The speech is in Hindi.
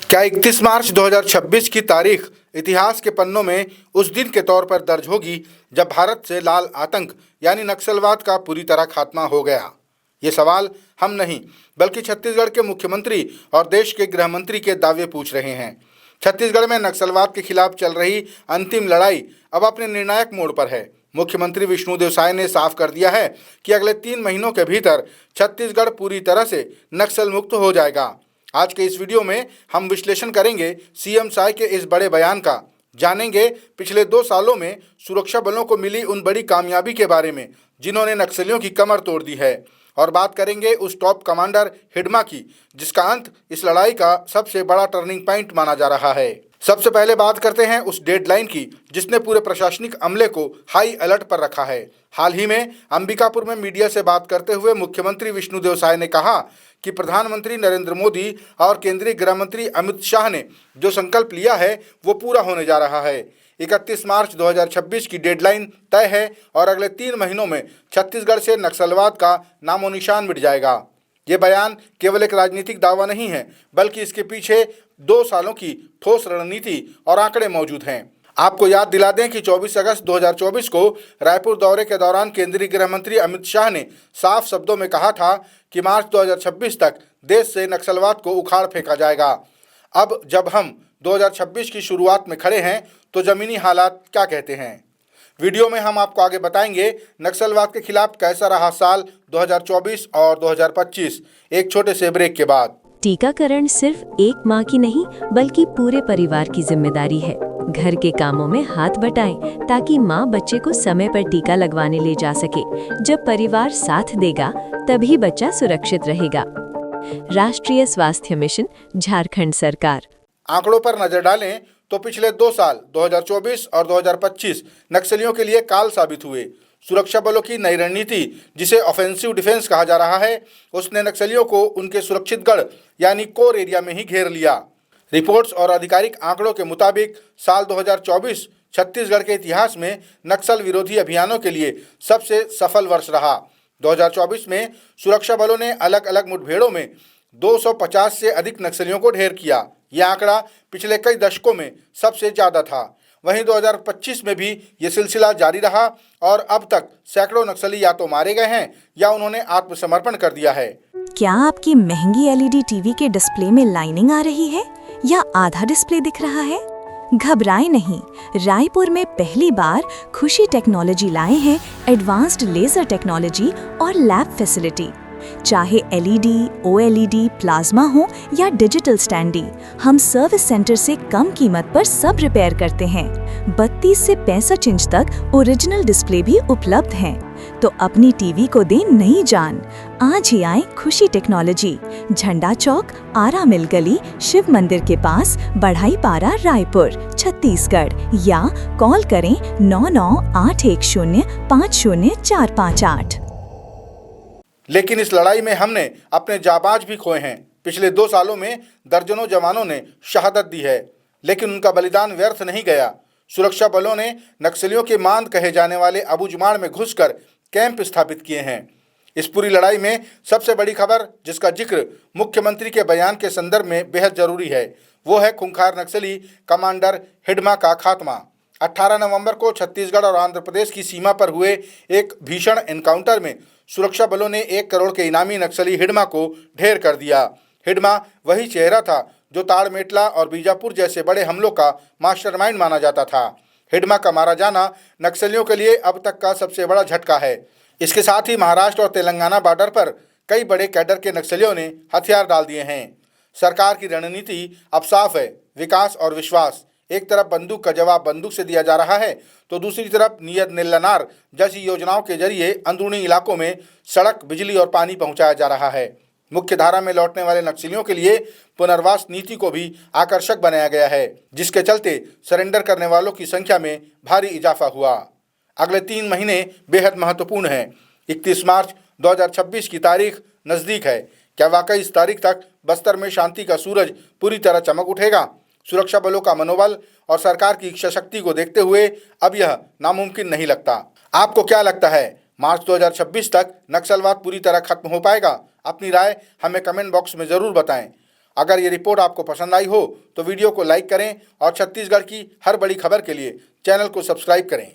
क्या 31 मार्च 2026 की तारीख इतिहास के पन्नों में उस दिन के तौर पर दर्ज होगी जब भारत से लाल आतंक यानी नक्सलवाद का पूरी तरह खात्मा हो गया? ये सवाल हम नहीं बल्कि छत्तीसगढ़ के मुख्यमंत्री और देश के गृह मंत्री के दावे पूछ रहे हैं। छत्तीसगढ़ में नक्सलवाद के खिलाफ चल रही अंतिम लड़ाई अब अपने निर्णायक मोड़ पर है। मुख्यमंत्री विष्णुदेव साय ने साफ कर दिया है कि अगले 3 महीनों के भीतर छत्तीसगढ़ पूरी तरह से नक्सल मुक्त हो जाएगा। आज के इस वीडियो में हम विश्लेषण करेंगे सीएम साय के इस बड़े बयान का, जानेंगे पिछले 2 सालों में सुरक्षा बलों को मिली उन बड़ी कामयाबी के बारे में जिन्होंने नक्सलियों की कमर तोड़ दी है, और बात करेंगे उस टॉप कमांडर हिडमा की जिसका अंत इस लड़ाई का सबसे बड़ा टर्निंग पॉइंट माना जा रहा है। सबसे पहले बात करते हैं उस डेडलाइन की जिसने पूरे प्रशासनिक अमले को हाई अलर्ट पर रखा है। हाल ही में अंबिकापुर में मीडिया से बात करते हुए मुख्यमंत्री विष्णुदेव साय ने कहा कि प्रधानमंत्री नरेंद्र मोदी और केंद्रीय गृह मंत्री अमित शाह ने जो संकल्प लिया है वो पूरा होने जा रहा है। 31 मार्च 2026 की डेडलाइन तय है और अगले 3 महीनों में छत्तीसगढ़ से नक्सलवाद का नामो निशान मिट जाएगा। ये बयान केवल एक राजनीतिक दावा नहीं है बल्कि इसके पीछे 2 सालों की ठोस रणनीति और आंकड़े मौजूद हैं। आपको याद दिला दें कि 24 अगस्त 2024 को रायपुर दौरे के दौरान केंद्रीय गृह मंत्री अमित शाह ने साफ शब्दों में कहा था कि मार्च 2026 तक देश से नक्सलवाद को उखाड़ फेंका जाएगा। अब जब हम 2026 की शुरुआत में खड़े हैं तो ज़मीनी हालात क्या कहते हैं? वीडियो में हम आपको आगे बताएंगे नक्सलवाद के खिलाफ कैसा रहा साल 2024 और 2025, एक छोटे से ब्रेक के बाद। टीकाकरण सिर्फ एक माँ की नहीं बल्कि पूरे परिवार की जिम्मेदारी है। घर के कामों में हाथ बटाएं ताकि माँ बच्चे को समय पर टीका लगवाने ले जा सके। जब परिवार साथ देगा तभी बच्चा सुरक्षित रहेगा। राष्ट्रीय स्वास्थ्य मिशन, झारखंड सरकार। आंकड़ों पर नजर डालें तो पिछले 2 साल 2024 और 2025 नक्सलियों के लिए काल साबित हुए। सुरक्षा बलों की नई रणनीति जिसे ऑफेंसिव डिफेंस कहा जा रहा है, उसने नक्सलियों को उनके सुरक्षित गढ़ यानी कोर एरिया में ही घेर लिया। रिपोर्ट्स और आधिकारिक आंकड़ों के मुताबिक साल 2024 छत्तीसगढ़ के इतिहास में नक्सल विरोधी अभियानों के लिए सबसे सफल वर्ष रहा। 2024 में सुरक्षा बलों ने अलग अलग मुठभेड़ों में 250 से अधिक नक्सलियों को ढेर किया। यह आंकड़ा पिछले कई दशकों में सबसे ज़्यादा था। वहीं 2025 में भी ये सिलसिला जारी रहा और अब तक सैकड़ों नक्सली या तो मारे गए हैं या उन्होंने आत्मसमर्पण कर दिया है। क्या आपकी महंगी एलईडी टीवी के डिस्प्ले में लाइनिंग आ रही है या आधा डिस्प्ले दिख रहा है? घबराएं नहीं, रायपुर में पहली बार खुशी टेक्नोलॉजी लाए हैं एडवांस्ड लेजर टेक्नोलॉजी और लैब फैसिलिटी। चाहे एलईडी, ओएलईडी, प्लाज्मा हो या डिजिटल स्टैंडी, हम सर्विस सेंटर से कम कीमत पर सब रिपेयर करते हैं। 32 से 65 इंच तक ओरिजिनल डिस्प्ले भी उपलब्ध हैं। तो अपनी टीवी को दें नई जान। आज ही आए खुशी टेक्नोलॉजी, झंडा चौक, आरा मिल गली, शिव मंदिर के पास, बढ़ाई पारा, रायपुर, छत्तीसगढ़, या कॉल करें 9981050458। लेकिन इस लड़ाई में हमने अपने जाबाज भी खोए हैं। पिछले 2 सालों में दर्जनों जवानों ने शहादत दी है, लेकिन उनका बलिदान व्यर्थ नहीं गया। सुरक्षा बलों ने नक्सलियों के मांद कहे जाने वाले अबूझमाड़ में घुसकर कैंप स्थापित किए हैं। इस पूरी लड़ाई में सबसे बड़ी खबर जिसका जिक्र मुख्यमंत्री के बयान के संदर्भ में बेहद जरूरी है, वो है खूंखार नक्सली कमांडर हिडमा का खात्मा। 18 नवंबर को छत्तीसगढ़ और आंध्र प्रदेश की सीमा पर हुए एक भीषण एनकाउंटर में सुरक्षा बलों ने 1 करोड़ के इनामी नक्सली हिडमा को ढेर कर दिया। हिडमा वही चेहरा था जो ताड़मेटला और बीजापुर जैसे बड़े हमलों का मास्टरमाइंड माना जाता था। हिडमा का मारा जाना नक्सलियों के लिए अब तक का सबसे बड़ा झटका है। इसके साथ ही महाराष्ट्र और तेलंगाना बॉर्डर पर कई बड़े कैडर के नक्सलियों ने हथियार डाल दिए हैं। सरकार की रणनीति अब साफ है, विकास और विश्वास। एक तरफ बंदूक का जवाब बंदूक से दिया जा रहा है तो दूसरी तरफ नियत निल्लनार जैसी योजनाओं के जरिए अंदरूनी इलाकों में सड़क, बिजली और पानी पहुंचाया जा रहा है। मुख्य धारा में लौटने वाले नक्सलियों के लिए पुनर्वास नीति को भी आकर्षक बनाया गया है, जिसके चलते सरेंडर करने वालों की संख्या में भारी इजाफा हुआ। अगले 3 महीने बेहद महत्वपूर्ण हैं। 31 मार्च 2026 की तारीख नज़दीक है। क्या वाकई इस तारीख तक बस्तर में शांति का सूरज पूरी तरह चमक उठेगा? सुरक्षा बलों का मनोबल और सरकार की इच्छा शक्ति को देखते हुए अब यह नामुमकिन नहीं लगता। आपको क्या लगता है, मार्च 2026 तक नक्सलवाद पूरी तरह खत्म हो पाएगा? अपनी राय हमें कमेंट बॉक्स में ज़रूर बताएं। अगर ये रिपोर्ट आपको पसंद आई हो तो वीडियो को लाइक करें और छत्तीसगढ़ की हर बड़ी खबर के लिए चैनल को सब्सक्राइब करें।